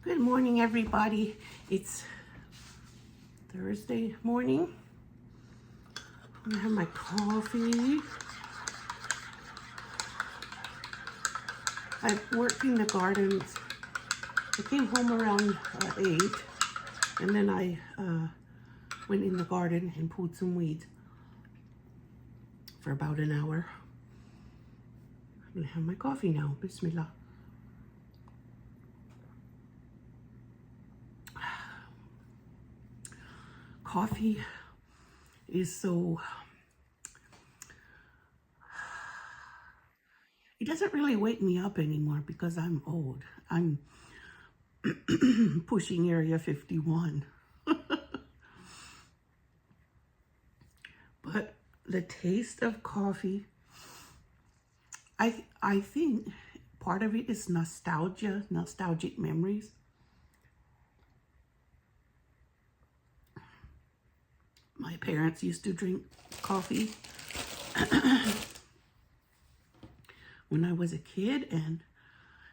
Good morning, everybody. It's Thursday morning. I'm gonna have my coffee. I've worked in the gardens. I came home around 8, and then I went in the garden and pulled some weeds for about an hour. I'm gonna have my coffee now. Bismillah. Coffee is so, it doesn't really wake me up anymore because I'm old. I'm pushing area 51. But the taste of coffee, I think part of it is nostalgia, nostalgic memories. My parents used to drink coffee when I was a kid, and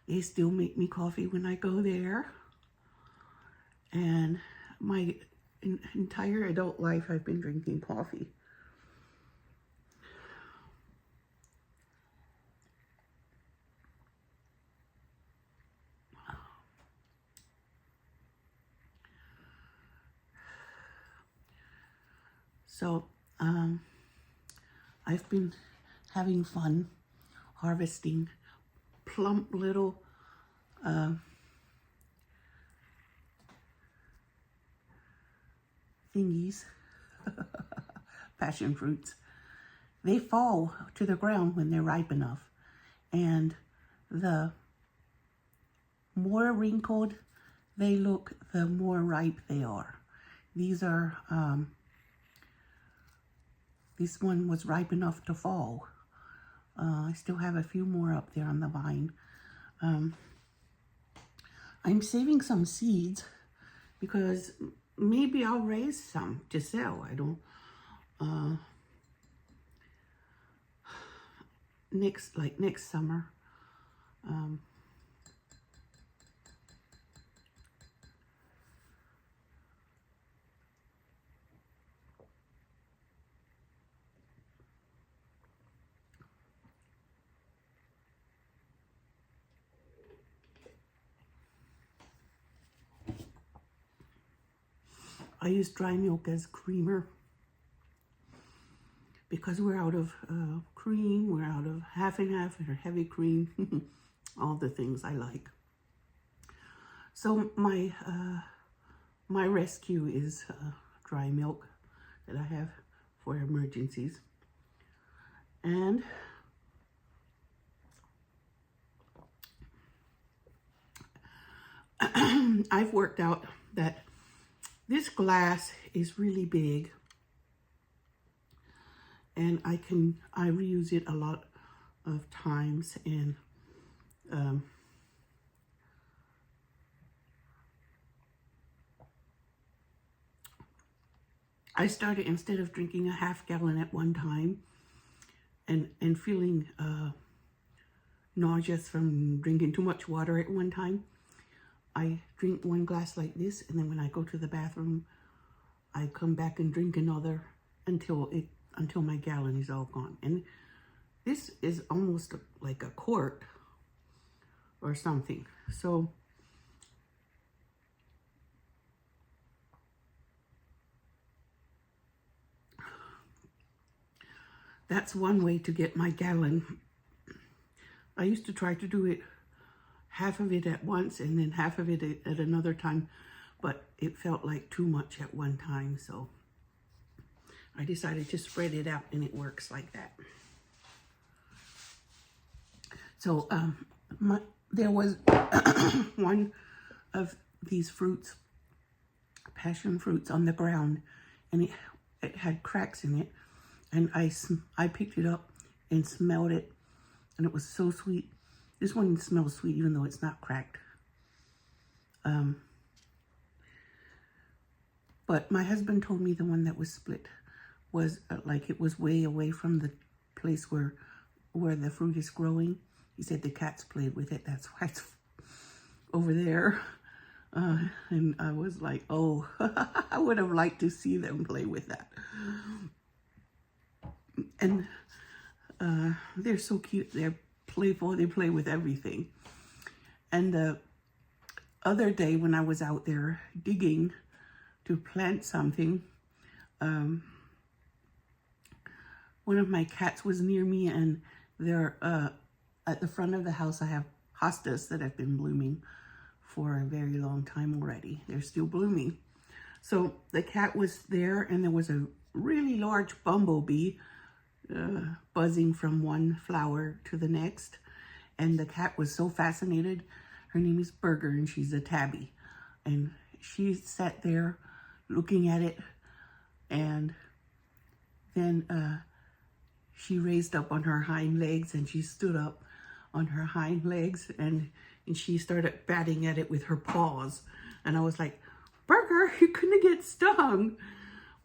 they still make me coffee when I go there. And my entire adult life, I've been drinking coffee. So, I've been having fun harvesting plump little thingies, passion fruits. They fall to the ground when they're ripe enough, and the more wrinkled they look, the more ripe they are. These are, this one was ripe enough to fall. I still have a few more up there on the vine. I'm saving some seeds because maybe I'll raise some to sell. I don't, next summer. I use dry milk as creamer because we're out of cream, we're out of half and half or heavy cream, all the things I like. So my my rescue is dry milk that I have for emergencies. And I've worked out that this glass is really big, and I reuse it a lot of times, and I started, instead of drinking a half gallon at one time and feeling nauseous from drinking too much water at one time, I drink one glass like this, and then when I go to the bathroom, I come back and drink another until my gallon is all gone. And this is almost like a quart or something. So that's one way to get my gallon. I used to try to do it, half of it at once and then half of it at another time, but it felt like too much at one time, so I decided to spread it out, and it works like that. So there was one of these fruits, passion fruits, on the ground, and it had cracks in it, and I picked it up and smelled it, and it was so sweet. This one smells sweet even though it's not cracked. But my husband told me the one that was split was like it was way away from the place where the fruit is growing. He said the cats played with it. That's why it's over there. And I was like, oh, I would have liked to see them play with that. And they're so cute. They're playful. They play with everything. And the other day when I was out there digging to plant something, one of my cats was near me, and they're at the front of the house. I have hostas that have been blooming for a very long time already. They're still blooming. So the cat was there, and there was a really large bumblebee buzzing from one flower to the next. And the cat was so fascinated. Her name is Burger, and she's a tabby. And she sat there looking at it, and then she raised up on her hind legs, and she stood up on her hind legs, and she started batting at it with her paws. And I was like, Burger, you're gonna get stung.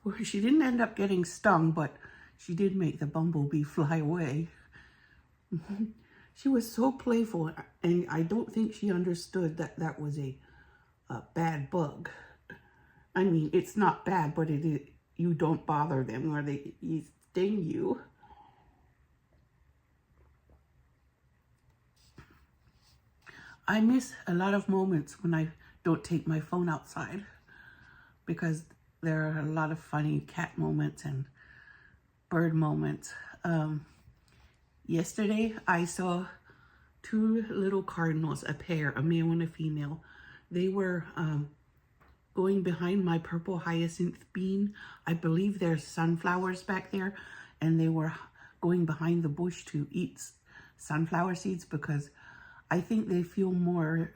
Well, she didn't end up getting stung, but she did make the bumblebee fly away. She was so playful, and I don't think she understood that that was a bad bug. I mean, it's not bad, but it is, you don't bother them or they sting you. I miss a lot of moments when I don't take my phone outside, because there are a lot of funny cat moments and bird moments. Yesterday, I saw two little cardinals, a pair, a male and a female. They were going behind my purple hyacinth bean. I believe there's sunflowers back there, and they were going behind the bush to eat sunflower seeds, because I think they feel more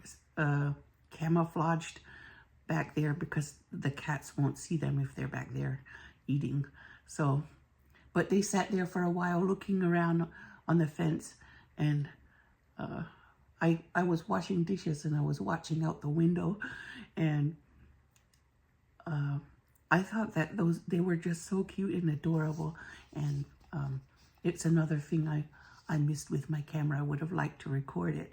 camouflaged back there, because the cats won't see them if they're back there eating. So, but they sat there for a while looking around on the fence, and I was washing dishes, and I was watching out the window, and I thought that they were just so cute and adorable. And it's another thing I missed with my camera. I would have liked to record it.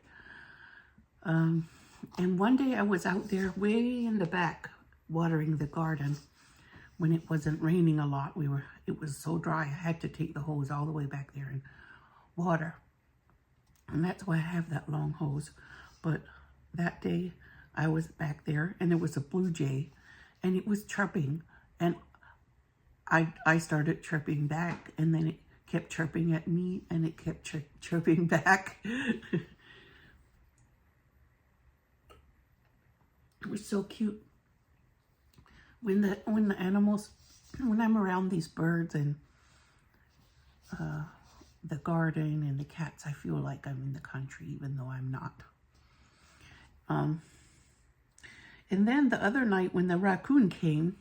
And one day I was out there way in the back watering the garden when it wasn't raining a lot. It was so dry, I had to take the hose all the way back there and water. And that's why I have that long hose. But that day I was back there, and there was a blue jay, and it was chirping, and I started chirping back, and then it kept chirping at me, and it kept chirping back. It was so cute. When the animals, when I'm around these birds and the garden and the cats, I feel like I'm in the country, even though I'm not. And then the other night when the raccoon came,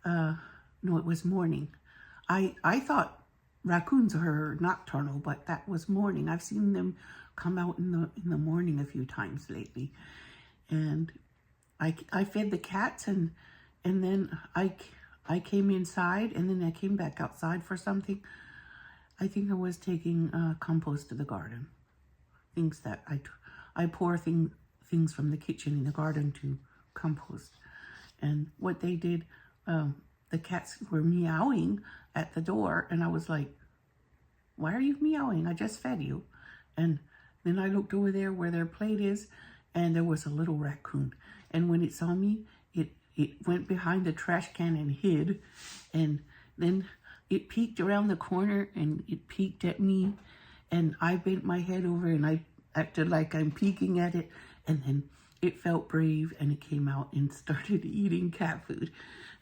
no, it was morning. I thought raccoons are nocturnal, but that was morning. I've seen them come out in the morning a few times lately. And I fed the cats, and then I came inside, and then I came back outside for something. I think I was taking compost to the garden. Things that I pour things from the kitchen in the garden to compost. And what they did, the cats were meowing at the door, and I was like, why are you meowing? I just fed you. And then I looked over there where their plate is, and there was a little raccoon. And when it saw me, it went behind the trash can and hid. And then it peeked around the corner, and it peeked at me. And I bent my head over, and I acted like I'm peeking at it. And then it felt brave, and it came out and started eating cat food.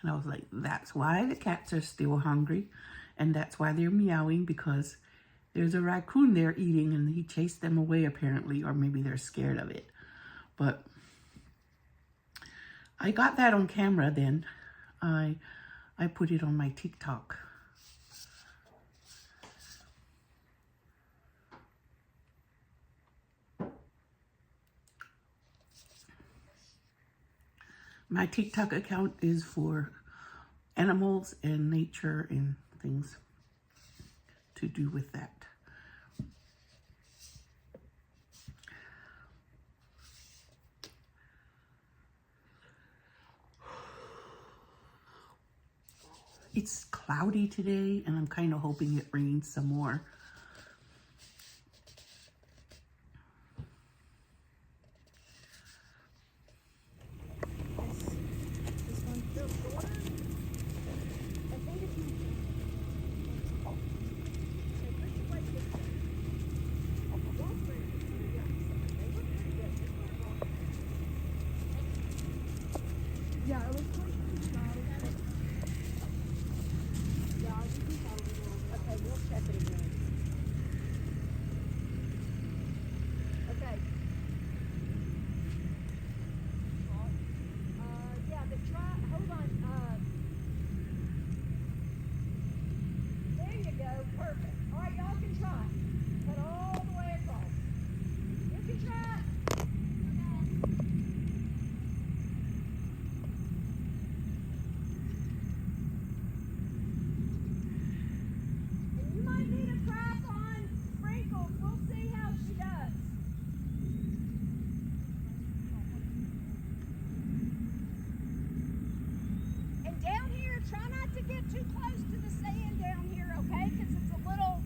And I was like, that's why the cats are still hungry. And that's why they're meowing, because there's a raccoon there eating, and he chased them away apparently, or maybe they're scared of it. But I got that on camera then. I put it on my TikTok. My TikTok account is for animals and nature and things to do with that. it's cloudy today, and I'm kind of hoping it rains some more. Yeah, it was quite yeah, I think we got a little. Okay, we'll check it again. Okay. Yeah, but try, hold on, there you go, perfect. All right, y'all can try. Cut all the way across. You can try. And you might need a crack on sprinkles. We'll see how she does. And down here, try not to get too close to the sand down here, okay? Because it's a little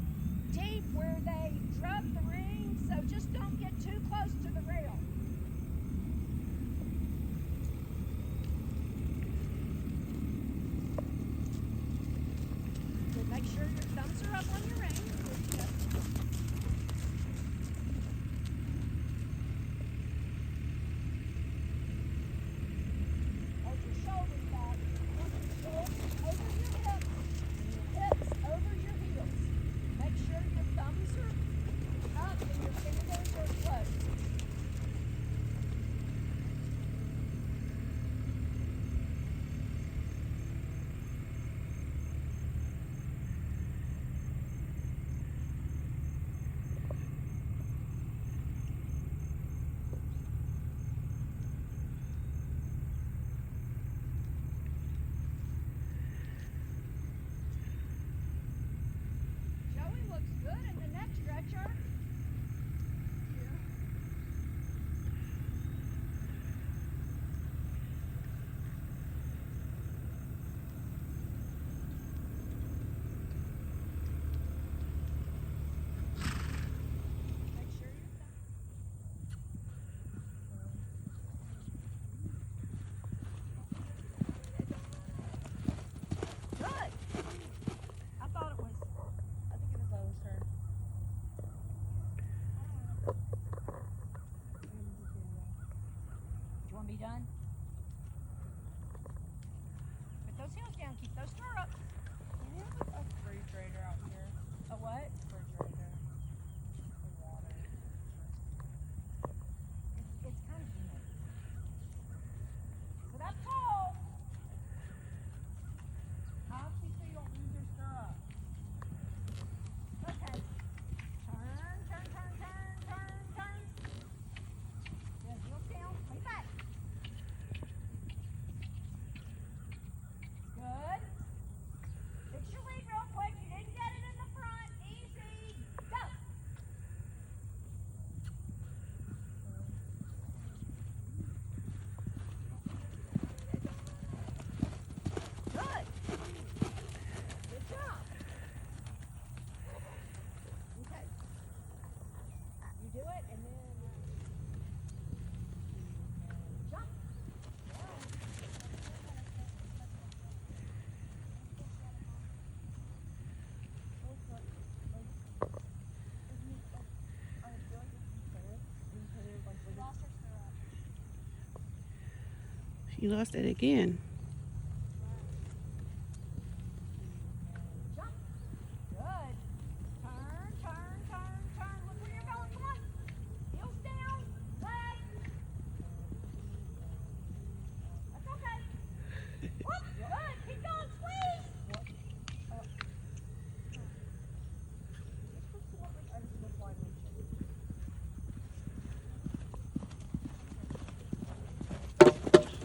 deep where they drug the ring, so just don't get too close to the rail. Good. Make sure your thumbs are up on your ring. Hold your shoulders back. Over your hips. Hips over your heels. Make sure your thumbs are up and your fingers are closed. Joey looks good in the neck stretcher. Make sure your good. I thought it was. I think it was Lois' turn. Do you want to be done? Put those heels down. Keep those stirrups. We have a refrigerator out here. A what? Refrigerator. For water. It's kind of humid. So that's tall. How she so you don't lose your stirrup? Okay. Turn, turn, turn, turn, turn, turn. Good. Heels down. Lay back. Good. Fix your lead real quick. You didn't get it in the front. Easy. Go. Good. Good job. Okay. You do it and then jump. She lost it again. Jump. Good. Turn, turn, turn, turn. Look where you're going. Come on. Heels down. Leg. That's okay. Whoop. Good. Keep going. Squeeze.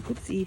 Oopsie.